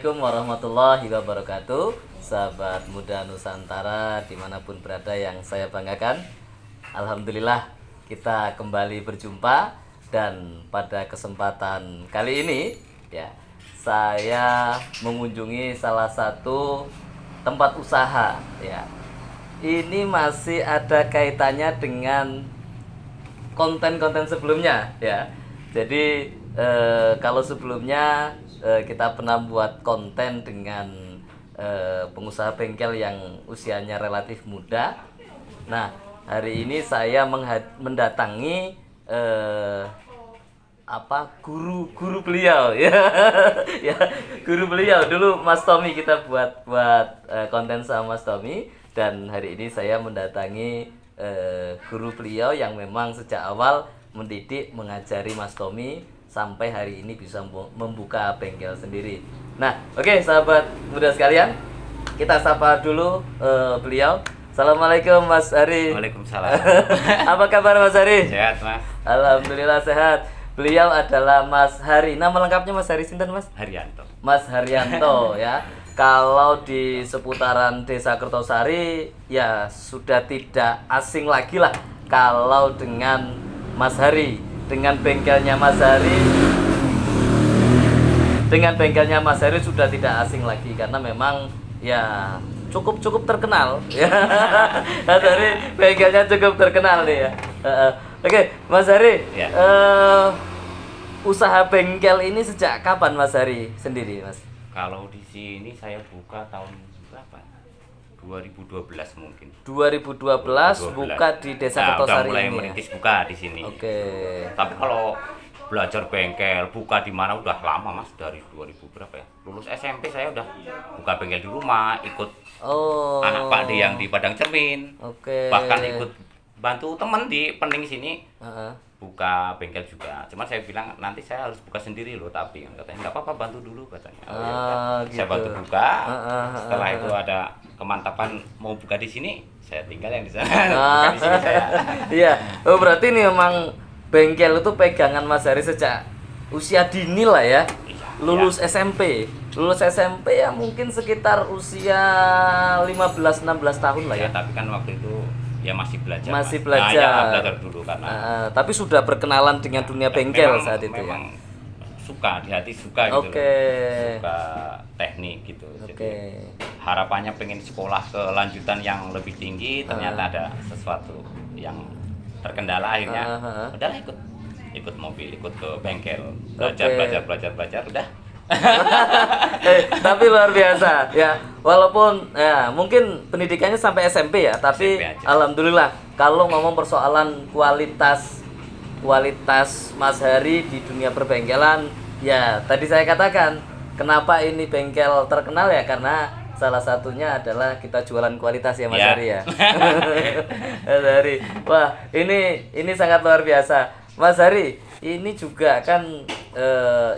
Assalamualaikum warahmatullahi wabarakatuh. Sahabat muda Nusantara dimanapun berada yang saya banggakan, alhamdulillah kita kembali berjumpa. Dan pada kesempatan kali ini ya, saya mengunjungi salah satu tempat usaha ya. Ini masih ada kaitannya dengan konten-konten sebelumnya ya. Jadi kalau sebelumnya kita pernah buat konten dengan pengusaha bengkel yang usianya relatif muda. Nah, hari ini saya mendatangi guru beliau ya. Ya, guru beliau dulu Mas Tommy, kita buat konten sama Mas Tommy, dan hari ini saya mendatangi guru beliau yang memang sejak awal mendidik, mengajari Mas Tommy sampai hari ini bisa membuka bengkel sendiri. Nah, oke, sahabat muda sekalian, kita sapa dulu beliau. Assalamualaikum Mas Hari. Waalaikumsalam. Apa kabar Mas Hari? Sehat, Mas. Alhamdulillah sehat. Beliau adalah Mas Hari. Nama lengkapnya Mas Hari sinten, Mas? Haryanto. Mas Haryanto ya. Kalau di seputaran Desa Kertosari ya sudah tidak asing lagi lah kalau dengan Mas Hari, dengan bengkelnya Mas Hari. Dengan bengkelnya Mas Hari sudah tidak asing lagi karena memang ya cukup terkenal ya. Mas Hari bengkelnya cukup terkenal nih ya. Oke, Mas Hari, Ya. Usaha bengkel ini sejak kapan Mas Hari sendiri, Mas? Kalau di sini saya buka tahun berapa? 2012 mungkin. 2012 buka di Desa Kertosari udah mulai ini. merintis buka di sini. Oke. Tapi kalau belajar bengkel, buka di mana udah lama, Mas, dari 2000 berapa ya? Lulus SMP saya udah buka bengkel di rumah, ikut anak Pak D yang di Padang Cermin. Oke. Bahkan ikut bantu temen di Pening sini. Heeh. Buka bengkel juga. Cuman saya bilang nanti saya harus buka sendiri loh, tapi katanya nggak apa-apa, bantu dulu katanya. Gitu. Saya bantu buka. Setelah itu ada kemantapan mau buka di sini, saya tinggal yang di sana. Buka di sini saya. Iya. Oh, berarti ini memang bengkel itu pegangan Mas Hari sejak usia dini lah ya. Lulus SMP. Lulus SMP ya mungkin sekitar usia 15-16 tahun lah ya. Tapi kan waktu itu ya masih belajar. Masih Mas. belajar. Nah, ya, belajar dulu karena. Tapi sudah berkenalan dengan dunia bengkel saat itu memang ya. Suka di hati, suka gitu. Oke. Loh. Suka teknik gitu. Oke. Jadi harapannya pengen sekolah ke lanjutan yang lebih tinggi, ternyata ada sesuatu yang terkendala, akhirnya udahlah ikut mobil, ikut ke bengkel, belajar udah. Tapi luar biasa ya, walaupun ya mungkin pendidikannya sampai SMP ya, tapi SMP alhamdulillah kalau ngomong persoalan kualitas Mas Hari di dunia perbengkelan ya, tadi saya katakan kenapa ini bengkel terkenal ya, karena salah satunya adalah kita jualan kualitas ya Mas Hari ya. Mas Hari, wah ini sangat luar biasa Mas Hari. Ini juga kan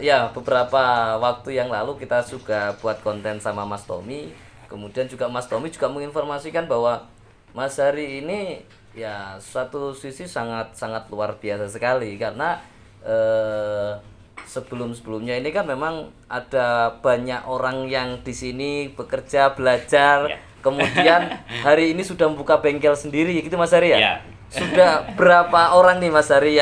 ya beberapa waktu yang lalu kita juga buat konten sama Mas Tommy. Kemudian juga Mas Tommy juga menginformasikan bahwa Mas Hari ini ya satu sisi sangat luar biasa sekali, karena sebelumnya ini kan memang ada banyak orang yang di sini bekerja, belajar, kemudian hari ini sudah membuka bengkel sendiri gitu Mas Hari ya? Ya. Sudah berapa orang nih Mas Hari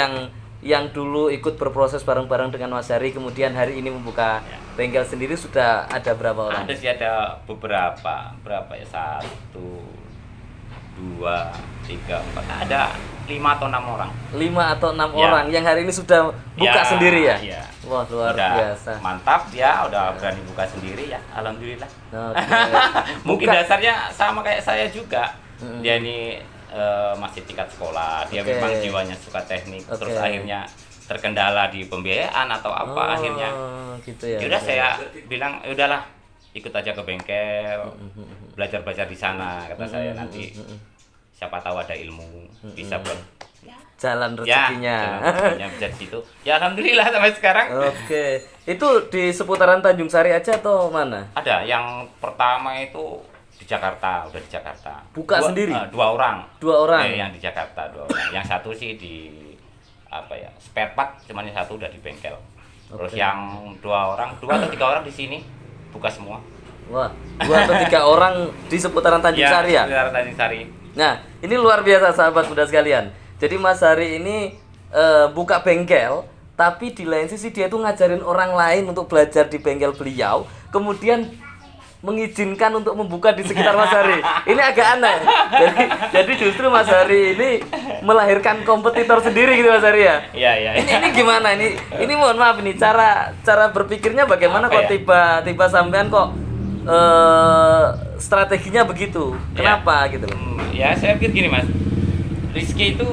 yang dulu ikut berproses bareng-bareng dengan Mas Hari, kemudian hari ini membuka bengkel sendiri, sudah ada berapa orang? Ada sih, ada berapa ya, 1, 2, 3, 4, ada 5 atau 6 orang. 5 atau 6 orang yang hari ini sudah buka sendiri ya? Iya. Wah, luar udah biasa. Mantap ya, udah berani buka sendiri ya, alhamdulillah. Okay. Mungkin dasarnya sama kayak saya juga. Dia ini masih tingkat sekolah, dia memang jiwanya suka teknik, terus akhirnya terkendala di pembiayaan atau apa, akhirnya gitu ya. Yaudah saya bilang udahlah ikut aja ke bengkel, belajar di sana, kata saya, nanti siapa tahu ada ilmu bisa buat jalan rezekinya. Jalan bisa di situ. Ya alhamdulillah sampai sekarang. Oke. Itu di seputaran Tanjung Sari aja atau mana? Ada yang pertama itu di Jakarta, udah di Jakarta. Buka sendiri? 2 orang. 2 orang. Yang di Jakarta 2 orang. Yang satu sih di spare part, cuman yang satu udah di bengkel. Terus yang 2 atau 3 orang di sini buka semua. Wah, 2 atau 3 orang di seputaran Tanjung Sari ya? Seputaran Tanjung Sari. Nah, ini luar biasa sahabat muda sekalian. Jadi Mas Hari ini buka bengkel, tapi di lain sisi dia tuh ngajarin orang lain untuk belajar di bengkel beliau, kemudian mengizinkan untuk membuka di sekitar Mas Hari. Ini agak aneh. Jadi justru Mas Hari ini melahirkan kompetitor sendiri gitu Mas Hari ya. Iya. Ini gimana ini mohon maaf ini cara berpikirnya bagaimana kok tiba-tiba sampean kok strateginya begitu. Kenapa gitu loh? Ya saya pikir gini Mas. Rizky itu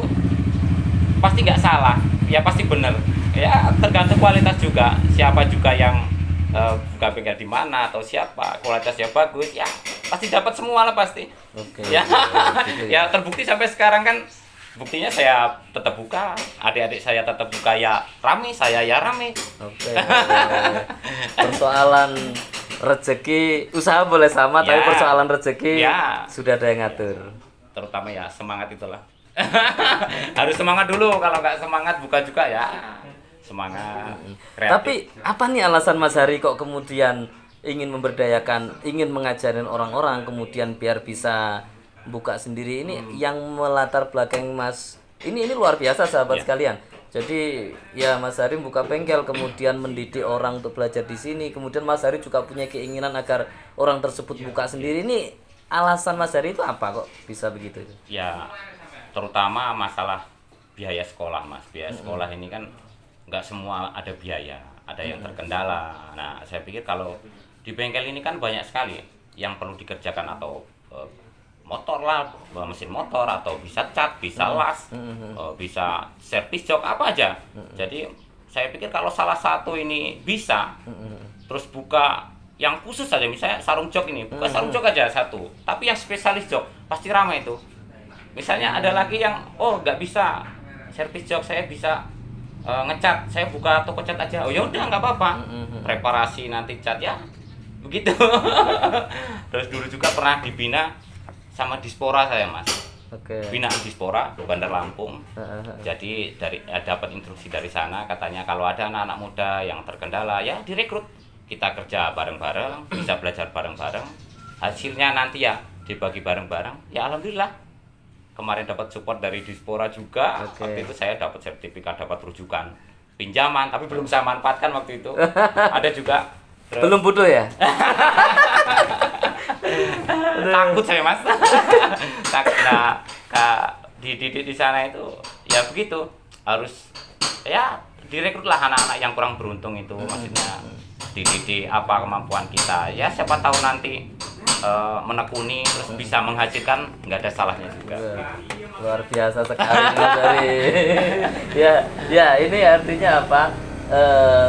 pasti nggak salah, ya pasti benar. Ya tergantung kualitas juga. Siapa juga yang buka bengkel di mana atau siapa kualitasnya bagus ya pasti dapat semua lah pasti. Oke. Ya. Ya terbukti sampai sekarang kan buktinya saya tetap buka, adik-adik saya tetap buka ya rame, saya ya rame. Oke. Persoalan rezeki usaha boleh sama tapi persoalan rezeki sudah ada yang ngatur. Terutama ya semangat itulah. Harus semangat dulu, kalau nggak semangat buka juga ya. Semangat kreatif. Tapi apa nih alasan Mas Hari kok kemudian ingin memberdayakan, ingin mengajarin orang-orang kemudian biar bisa buka sendiri ini yang melatar belakang Mas ini luar biasa sahabat sekalian. Jadi ya Mas Hari buka bengkel kemudian mendidik orang untuk belajar di sini, kemudian Mas Hari juga punya keinginan agar orang tersebut buka sendiri. Ini alasan Mas Hari itu apa kok bisa begitu? Ya terutama masalah biaya sekolah Mas. Biaya sekolah ini kan nggak semua ada biaya, ada yang terkendala. Nah, saya pikir kalau di bengkel ini kan banyak sekali yang perlu dikerjakan, atau motor lah, mesin motor, atau bisa cat, bisa las, bisa servis jok, apa aja. Jadi saya pikir kalau salah satu ini bisa, terus buka yang khusus saja, misalnya sarung jok ini, buka sarung jok aja satu, tapi yang spesialis jok, pasti ramai itu. Misalnya ada lagi yang, nggak bisa servis jok, saya bisa ngecat, saya buka toko cat aja. Oh ya udah nggak apa-apa, reparasi nanti cat ya begitu. Terus dulu juga pernah dibina sama Dispora saya Mas. Binaan Dispora Bandar Lampung. Jadi dapat instruksi dari sana, katanya kalau ada anak-anak muda yang terkendala ya direkrut, kita kerja bareng-bareng, bisa belajar bareng-bareng, hasilnya nanti ya dibagi bareng-bareng. Ya alhamdulillah kemarin dapat support dari Dispora juga. Waktu itu saya dapat sertifikat, dapat rujukan pinjaman, tapi belum saya manfaatkan waktu itu. Ada juga. Terus, belum butuh ya? Takut saya Mas. Takut. Nah, dididik di sana itu ya begitu. Harus ya direkrutlah anak-anak yang kurang beruntung itu, maksudnya dididik apa kemampuan kita. Ya siapa tahu nanti menekuni terus bisa menghasilkan, nggak ada salahnya juga. Luar biasa sekali Mas Hari. ya ini artinya apa?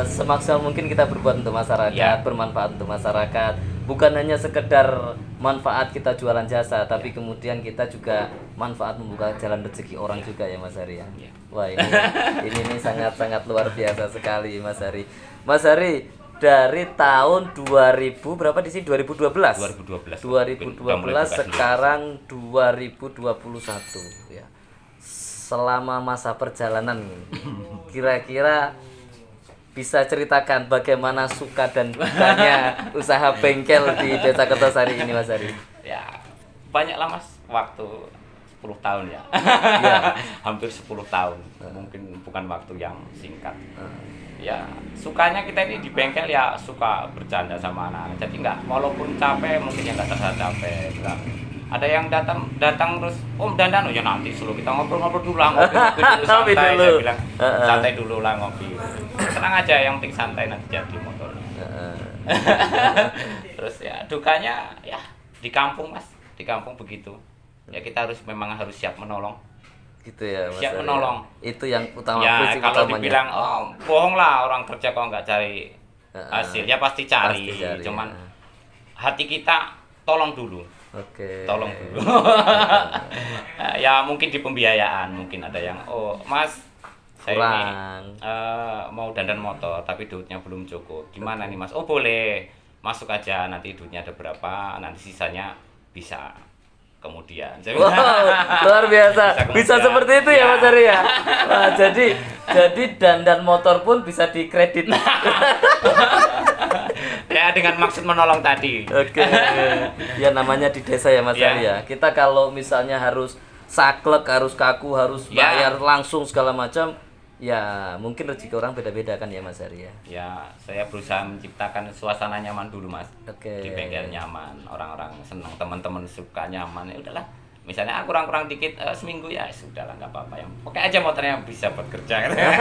Semaksimal mungkin kita berbuat untuk masyarakat, bermanfaat untuk masyarakat. Bukan hanya sekedar manfaat kita jualan jasa, tapi kemudian kita juga manfaat membuka jalan rezeki orang juga ya Mas Hari ya. Wah ini sangat-sangat luar biasa sekali Mas Hari. Mas Hari, dari tahun 2000 berapa di sini? 2012 sekarang 2021 ya. Selama masa perjalanan kira-kira bisa ceritakan bagaimana suka dan dukanya usaha bengkel di Desa Kertosari ini Mas Hari? Ya banyak lah Mas, waktu 10 tahun ya. Hampir 10 tahun, mungkin bukan waktu yang singkat. Ya sukanya kita ini di bengkel ya suka bercanda sama anak-anak, jadi nggak, walaupun capek mungkin ya nggak terasa capek. Ada yang datang terus dandan, ya nanti suruh kita ngobrol dulu lah, ngopi santai. Saya bilang santai dulu lah, ngopi tenang aja, yang penting santai, nanti jadi motor. Terus ya dukanya ya di kampung Mas, di kampung begitu ya, kita memang harus siap menolong gitu ya Mas. Siap menolong. Itu yang utama. Ya kalau dibilang bohong lah, orang kerja kok nggak cari hasil, ya pasti cari. Cuman hati kita tolong dulu. Tolong dulu. Ya mungkin di pembiayaan, mungkin ada yang Mas saya ini mau dandan motor tapi duitnya belum cukup, gimana nih Mas? Boleh, masuk aja, nanti duitnya ada berapa, nanti sisanya bisa kemudian. Wow, luar biasa. Bisa seperti itu ya Mas Hari ya. Wah, jadi dandan motor pun bisa dikredit. Ya Saya dengan maksud menolong tadi. Oke. Ya namanya di desa ya Mas Ya. Ari ya. Kita kalau misalnya harus saklek, harus kaku, harus Ya. bayar langsung segala macam, ya mungkin rezeki orang beda-beda kan ya Mas Ari ya. Ya, saya berusaha menciptakan suasana nyaman dulu, Mas. Oke. Di bengkel nyaman, orang-orang senang, teman-teman suka nyaman. Ya udahlah. Misalnya kurang-kurang dikit seminggu ya sudahlah nggak apa-apa, yang pakai aja motornya yang bisa buat kerja. Nah,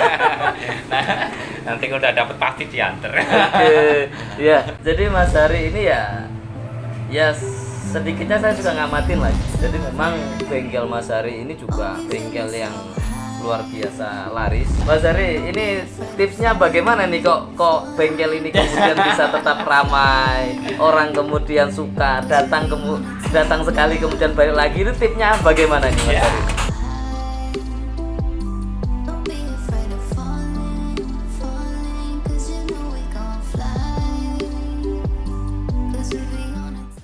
nanti kalau udah dapet pasti diantar. Oke. Ya, jadi Mas Ari ini ya sedikitnya saya juga ngamatin lah. Jadi memang bengkel Mas Ari ini juga bengkel yang luar biasa laris. Mas Ari, ini tipsnya bagaimana nih kok bengkel ini kemudian bisa tetap ramai, orang kemudian suka datang sekali kemudian balik lagi, itu tipsnya bagaimana nih Mas Ya. Ari?